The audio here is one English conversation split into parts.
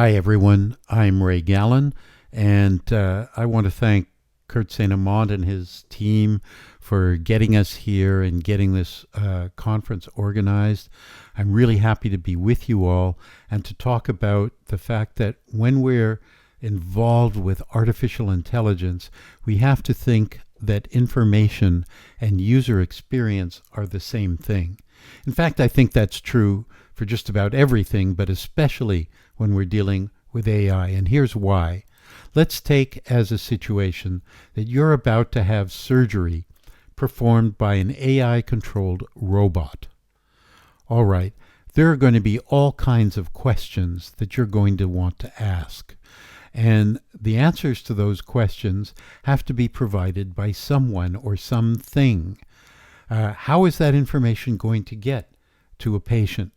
Hi, everyone. I'm Ray Gallen, and I want to thank Kurt St.Amant and his team for getting us here and getting this conference organized. I'm really happy to be with you all and to talk about the fact that when we're involved with artificial intelligence, we have to think that information and user experience are the same thing. In fact, I think that's true for just about everything, but especially when we're dealing with AI. And here's why. Let's take as a situation that you're about to have surgery performed by an AI-controlled robot. All right, there are going to be all kinds of questions that you're going to want to ask. And the answers to those questions have to be provided by someone or something. How is that information going to get to a patient?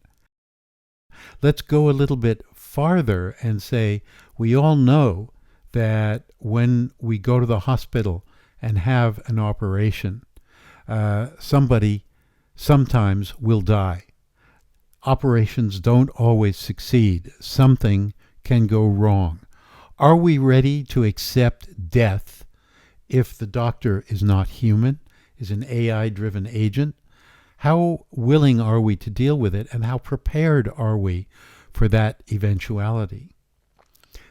Let's go a little bit farther and say we all know that when we go to the hospital and have an operation, somebody sometimes will die. Operations don't always succeed. Something can go wrong. Are we ready to accept death if the doctor is not human, is an AI-driven agent? How willing are we to deal with it, and how prepared are we for that eventuality?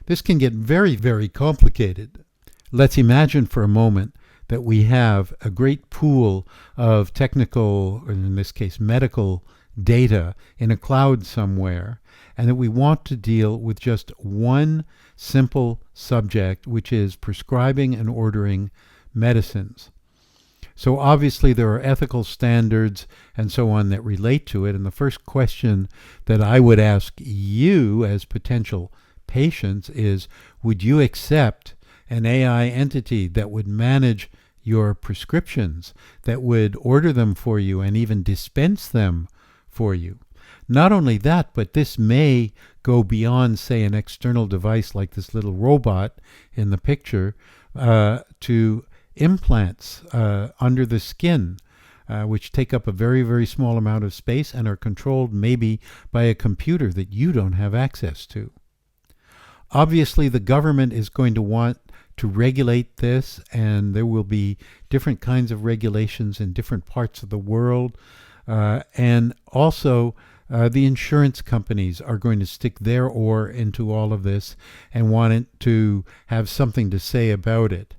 This can get very, very complicated. Let's imagine for a moment that we have a great pool of technical, or in this case medical, data in a cloud somewhere, and that we want to deal with just one simple subject, which is prescribing and ordering medicines. So obviously there are ethical standards and so on that relate to it. And the first question that I would ask you as potential patients is, would you accept an AI entity that would manage your prescriptions, that would order them for you and even dispense them for you? Not only that, but this may go beyond, say, an external device like this little robot in the picture to implants under the skin, which take up a very, very small amount of space and are controlled maybe by a computer that you don't have access to. Obviously, the government is going to want to regulate this, and there will be different kinds of regulations in different parts of the world. And also, the insurance companies are going to stick their oar into all of this and want it to have something to say about it.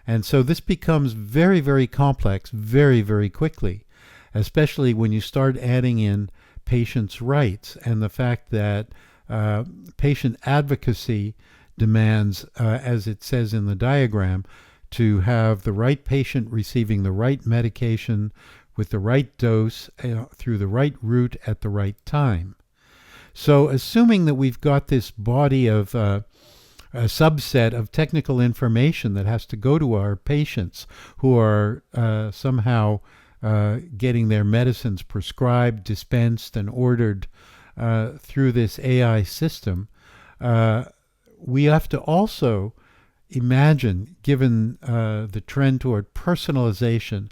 And so this becomes very, very complex very, very quickly, especially when you start adding in patients' rights and the fact that patient advocacy demands, as it says in the diagram, to have the right patient receiving the right medication with the right dose through the right route at the right time. So assuming that we've got this body of a subset of technical information that has to go to our patients who are somehow getting their medicines prescribed, dispensed, and ordered through this AI system, we have to also imagine, given the trend toward personalization,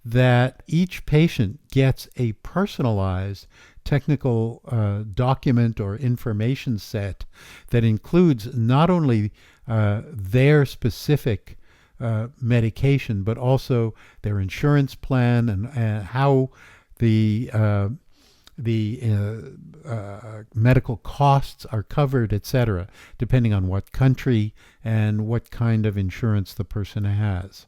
that each patient gets a personalized technical document or information set that includes not only their specific medication, but also their insurance plan and how the medical costs are covered, etc., depending on what country and what kind of insurance the person has.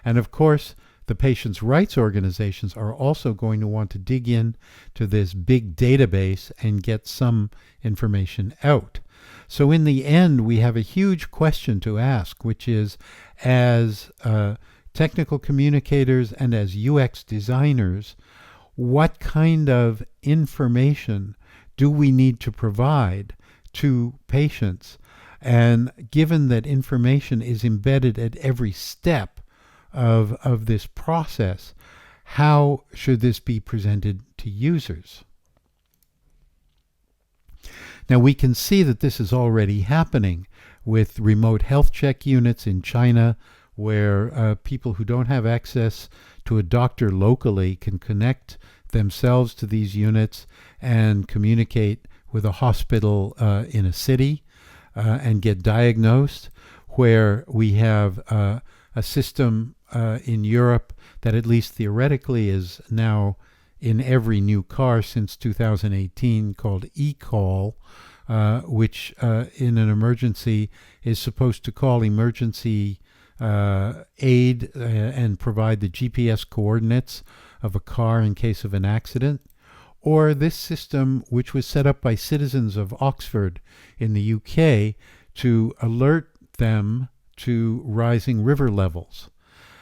And of course, the patients' rights organizations are also going to want to dig in to this big database and get some information out. So in the end, we have a huge question to ask, which is, as technical communicators and as UX designers, what kind of information do we need to provide to patients? And given that information is embedded at every step of this process, how should this be presented to users? Now we can see that this is already happening with remote health check units in China, where people who don't have access to a doctor locally can connect themselves to these units and communicate with a hospital in a city. and get diagnosed, where we have a system in Europe that at least theoretically is now in every new car since 2018 called eCall, which in an emergency is supposed to call emergency aid and provide the GPS coordinates of a car in case of an accident. Or this system, which was set up by citizens of Oxford in the UK to alert them to rising river levels.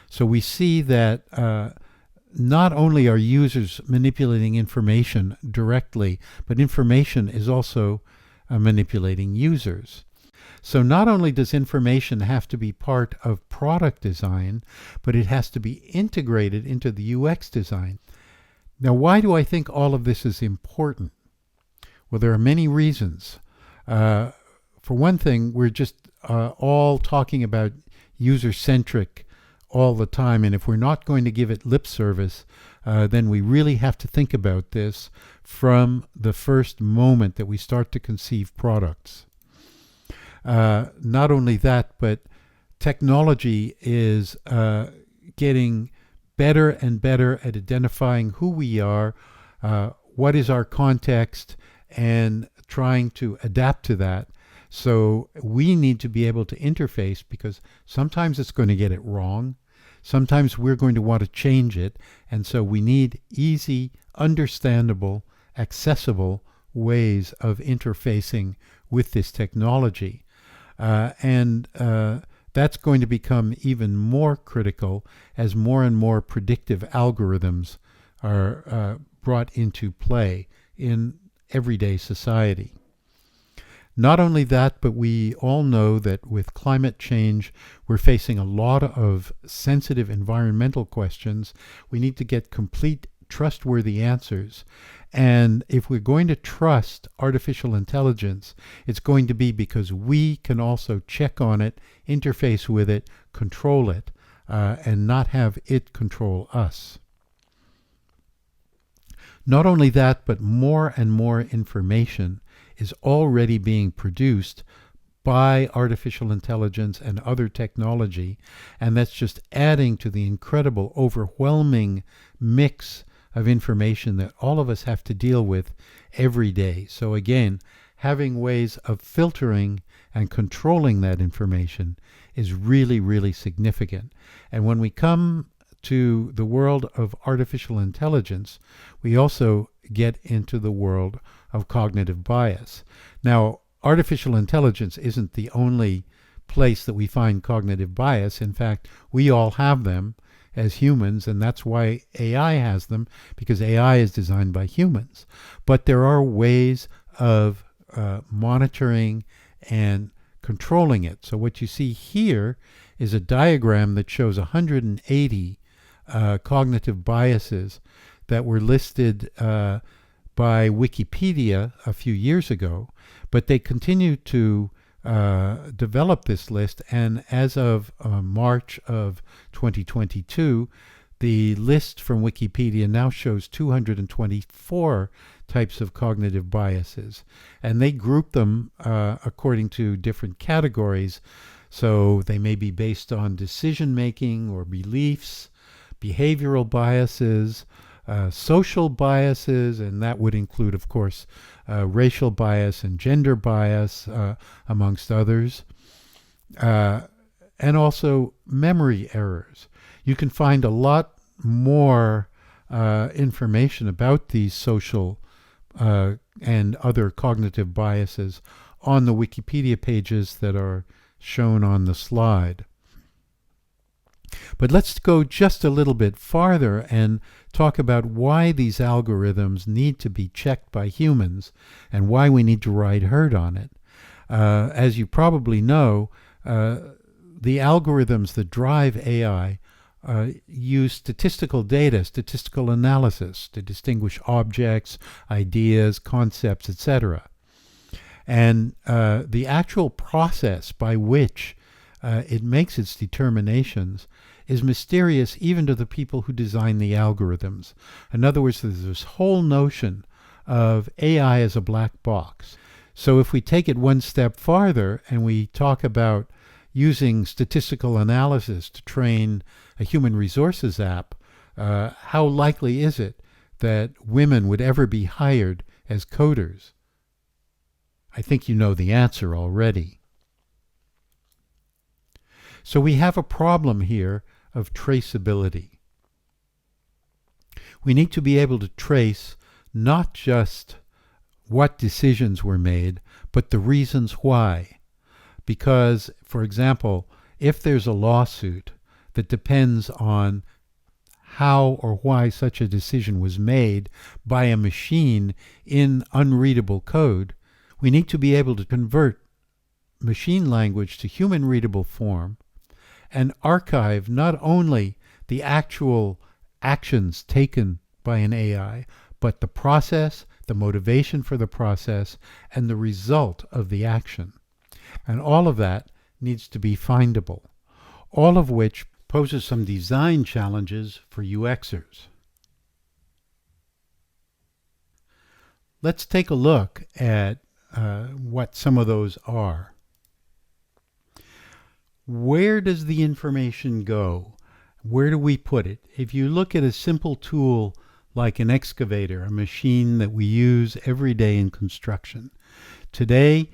So we see that not only are users manipulating information directly, but information is also manipulating users. So not only does information have to be part of product design, but it has to be integrated into the UX design. Now, why do I think all of this is important? Well, there are many reasons. For one thing, we're just all talking about user-centric all the time, and if we're not going to give it lip service, then we really have to think about this from the first moment that we start to conceive products. Not only that, but technology is getting better and better at identifying who we are, what is our context, and trying to adapt to that. So we need to be able to interface, because sometimes it's going to get it wrong. Sometimes we're going to want to change it. And so we need easy, understandable, accessible ways of interfacing with this technology. And that's going to become even more critical as more and more predictive algorithms are brought into play in everyday society. Not only that, but we all know that with climate change, we're facing a lot of sensitive environmental questions. We need to get complete, trustworthy answers. And if we're going to trust artificial intelligence, it's going to be because we can also check on it, interface with it, control it, and not have it control us. Not only that, but more and more information is already being produced by artificial intelligence and other technology, and that's just adding to the incredible, overwhelming mix of information that all of us have to deal with every day. So again, having ways of filtering and controlling that information is really, really significant. And when we come to the world of artificial intelligence, we also get into the world of cognitive bias. Now, artificial intelligence isn't the only place that we find cognitive bias. In fact, we all have them as humans, and that's why AI has them, because AI is designed by humans. But there are ways of monitoring and controlling it. So what you see here is a diagram that shows 180 cognitive biases that were listed by Wikipedia a few years ago, but they continue to develop this list, and as of March of 2022, the list from Wikipedia now shows 224 types of cognitive biases, and they group them according to different categories. So they may be based on decision making or beliefs, behavioral biases, social biases, and that would include, of course, racial bias and gender bias, amongst others, and also memory errors. You can find a lot more information about these social and other cognitive biases on the Wikipedia pages that are shown on the slide. But let's go just a little bit farther and talk about why these algorithms need to be checked by humans and why we need to ride herd on it. As you probably know, the algorithms that drive AI use statistical data, statistical analysis to distinguish objects, ideas, concepts, etc. And the actual process by which it makes its determinations is mysterious even to the people who design the algorithms. In other words, there's this whole notion of AI as a black box. So if we take it one step farther and we talk about using statistical analysis to train a human resources app, how likely is it that women would ever be hired as coders? I think you know the answer already. So we have a problem here of traceability. We need to be able to trace not just what decisions were made, but the reasons why. Because, for example, if there's a lawsuit that depends on how or why such a decision was made by a machine in unreadable code, we need to be able to convert machine language to human readable form and archive not only the actual actions taken by an AI, but the process, the motivation for the process, and the result of the action. And all of that needs to be findable, all of which poses some design challenges for UXers. Let's take a look at what some of those are. Where does the information go? Where do we put it? If you look at a simple tool like an excavator, a machine that we use every day in construction, today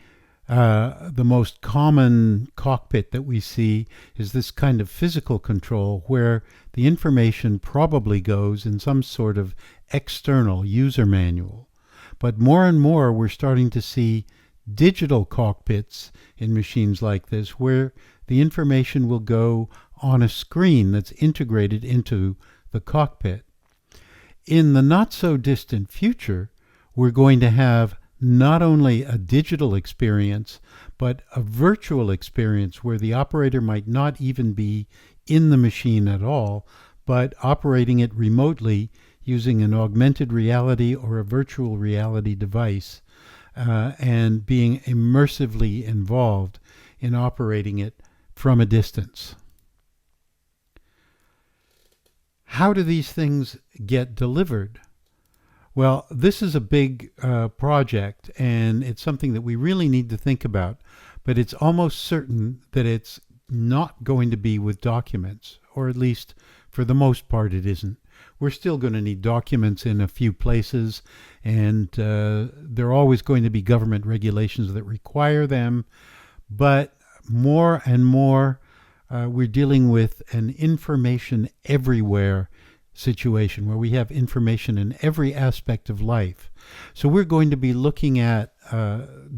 the most common cockpit that we see is this kind of physical control where the information probably goes in some sort of external user manual. But more and more we're starting to see digital cockpits in machines like this where the information will go on a screen that's integrated into the cockpit. In the not so distant future, we're going to have not only a digital experience, but a virtual experience where the operator might not even be in the machine at all, but operating it remotely using an augmented reality or a virtual reality device, and being immersively involved in operating it from a distance. How do these things get delivered? Well, this is a big project, and it's something that we really need to think about, but it's almost certain that it's not going to be with documents, or at least for the most part it isn't. We're still going to need documents in a few places, and there are always going to be government regulations that require them, but more and more we're dealing with an information everywhere situation where we have information in every aspect of life. So we're going to be looking at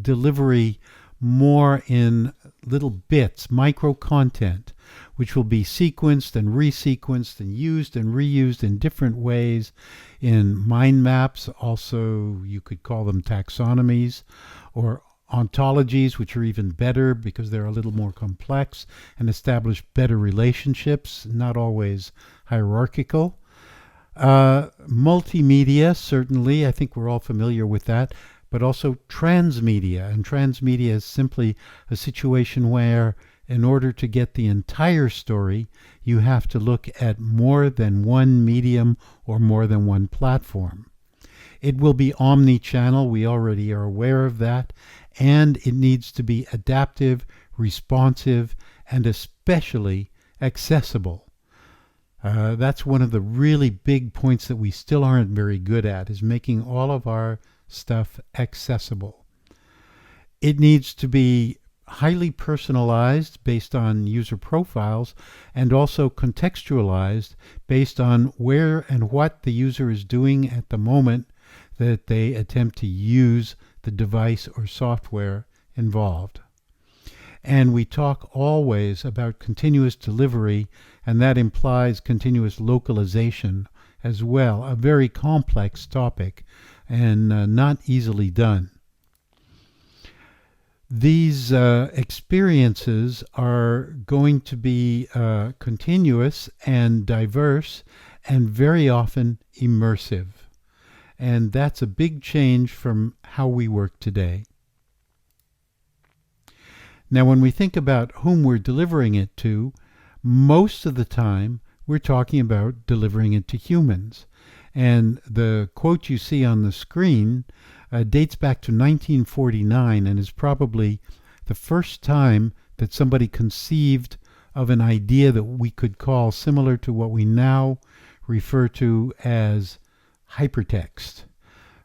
delivery more in little bits, micro content, which will be sequenced and resequenced and used and reused in different ways in mind maps. Also, you could call them taxonomies or ontologies, which are even better because they're a little more complex and establish better relationships, not always hierarchical. Multimedia, certainly, I think we're all familiar with that, but also transmedia. And transmedia is simply a situation where, in order to get the entire story, you have to look at more than one medium or more than one platform. It will be omni-channel, we already are aware of that, and it needs to be adaptive, responsive, and especially accessible. That's one of the really big points that we still aren't very good at, is making all of our stuff accessible. It needs to be highly personalized based on user profiles and also contextualized based on where and what the user is doing at the moment that they attempt to use the device or software involved. And we talk always about continuous delivery, and that implies continuous localization as well, a very complex topic and not easily done. These experiences are going to be continuous and diverse and very often immersive. And that's a big change from how we work today. Now, when we think about whom we're delivering it to, most of the time we're talking about delivering it to humans. And the quote you see on the screen dates back to 1949 and is probably the first time that somebody conceived of an idea that we could call similar to what we now refer to as hypertext.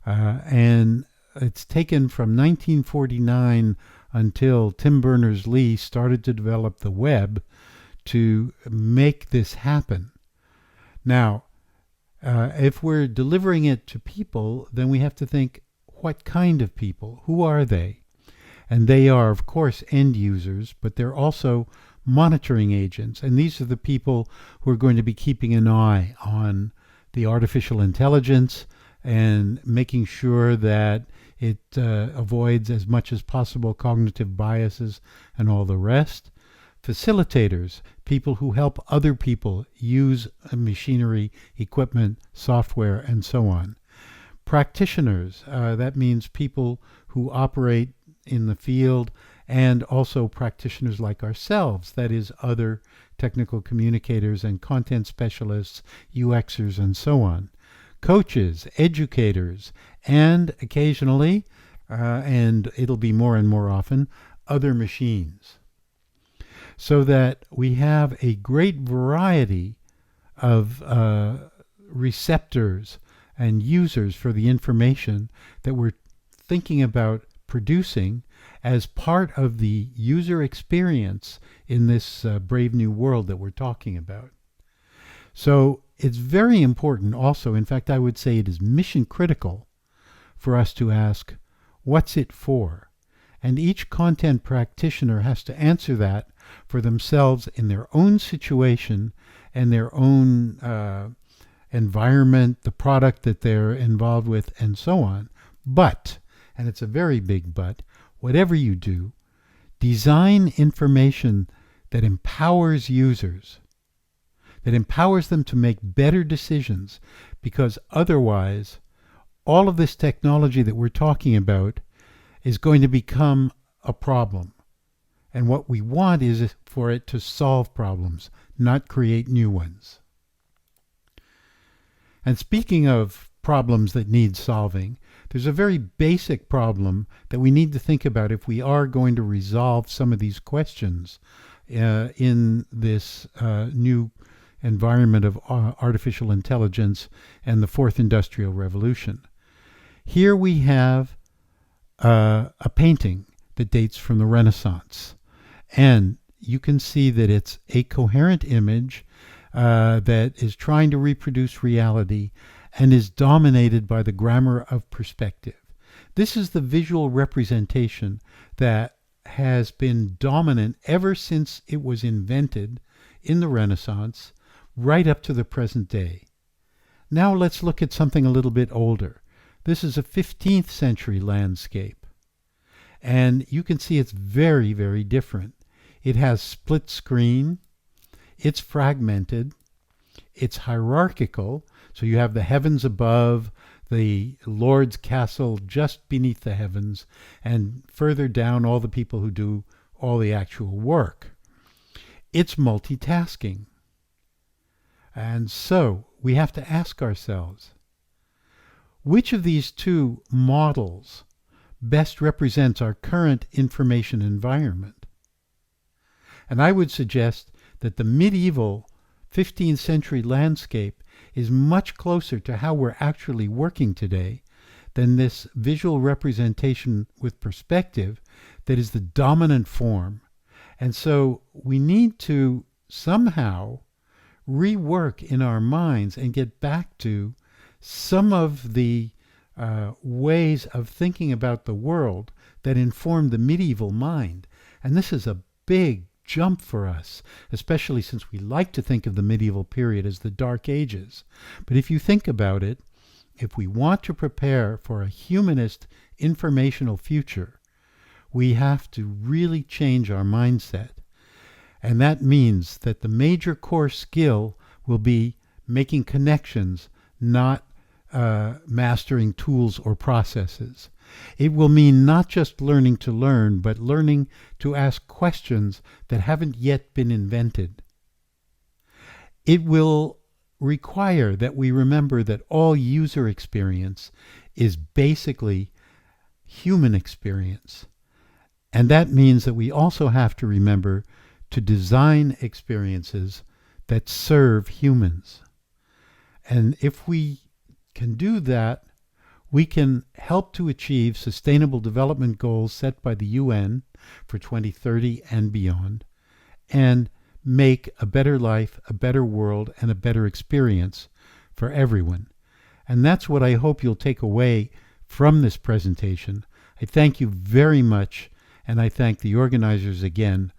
And it's taken from 1949 until Tim Berners-Lee started to develop the web to make this happen. Now, if we're delivering it to people, then we have to think, what kind of people? Who are they? And they are, of course, end users, but they're also monitoring agents. And these are the people who are going to be keeping an eye on the artificial intelligence and making sure that it avoids as much as possible cognitive biases and all the rest. Facilitators, people who help other people use machinery, equipment, software, and so on. Practitioners, that means people who operate in the field, and also practitioners like ourselves, that is, other technical communicators and content specialists, UXers, and so on. Coaches, educators, and occasionally, and it'll be more and more often, other machines. So that we have a great variety of receptors and users for the information that we're thinking about producing as part of the user experience in this brave new world that we're talking about. So it's very important also, in fact, I would say it is mission critical for us to ask, what's it for? And each content practitioner has to answer that for themselves in their own situation and their own environment, the product that they're involved with, and so on. But, and it's a very big but, whatever you do, design information that empowers users, that empowers them to make better decisions, because otherwise, all of this technology that we're talking about is going to become a problem. And what we want is for it to solve problems, not create new ones. And speaking of problems that need solving, there's a very basic problem that we need to think about if we are going to resolve some of these questions in this new environment of artificial intelligence and the fourth industrial revolution. Here we have a painting that dates from the Renaissance. And you can see that it's a coherent image that is trying to reproduce reality and is dominated by the grammar of perspective. This is the visual representation that has been dominant ever since it was invented in the Renaissance, right up to the present day. Now let's look at something a little bit older. This is a 15th century landscape. And you can see it's very, very different. It has split screen, it's fragmented, it's hierarchical, so you have the heavens above, the Lord's castle just beneath the heavens, and further down all the people who do all the actual work. It's multitasking. And so we have to ask ourselves, which of these two models best represents our current information environment? And I would suggest that the medieval 15th century landscape is much closer to how we're actually working today than this visual representation with perspective that is the dominant form. And so we need to somehow rework in our minds and get back to some of the ways of thinking about the world that informed the medieval mind. And this is a big jump for us, especially since we like to think of the medieval period as the Dark Ages. But if you think about it, if we want to prepare for a humanist informational future, we have to really change our mindset. And that means that the major core skill will be making connections, not mastering tools or processes. It will mean not just learning to learn, but learning to ask questions that haven't yet been invented. It will require that we remember that all user experience is basically human experience. And that means that we also have to remember to design experiences that serve humans. And if we can do that, we can help to achieve Sustainable Development Goals set by the UN for 2030 and beyond, and make a better life, a better world, and a better experience for everyone. And that's what I hope you'll take away from this presentation. I thank you very much, and I thank the organizers again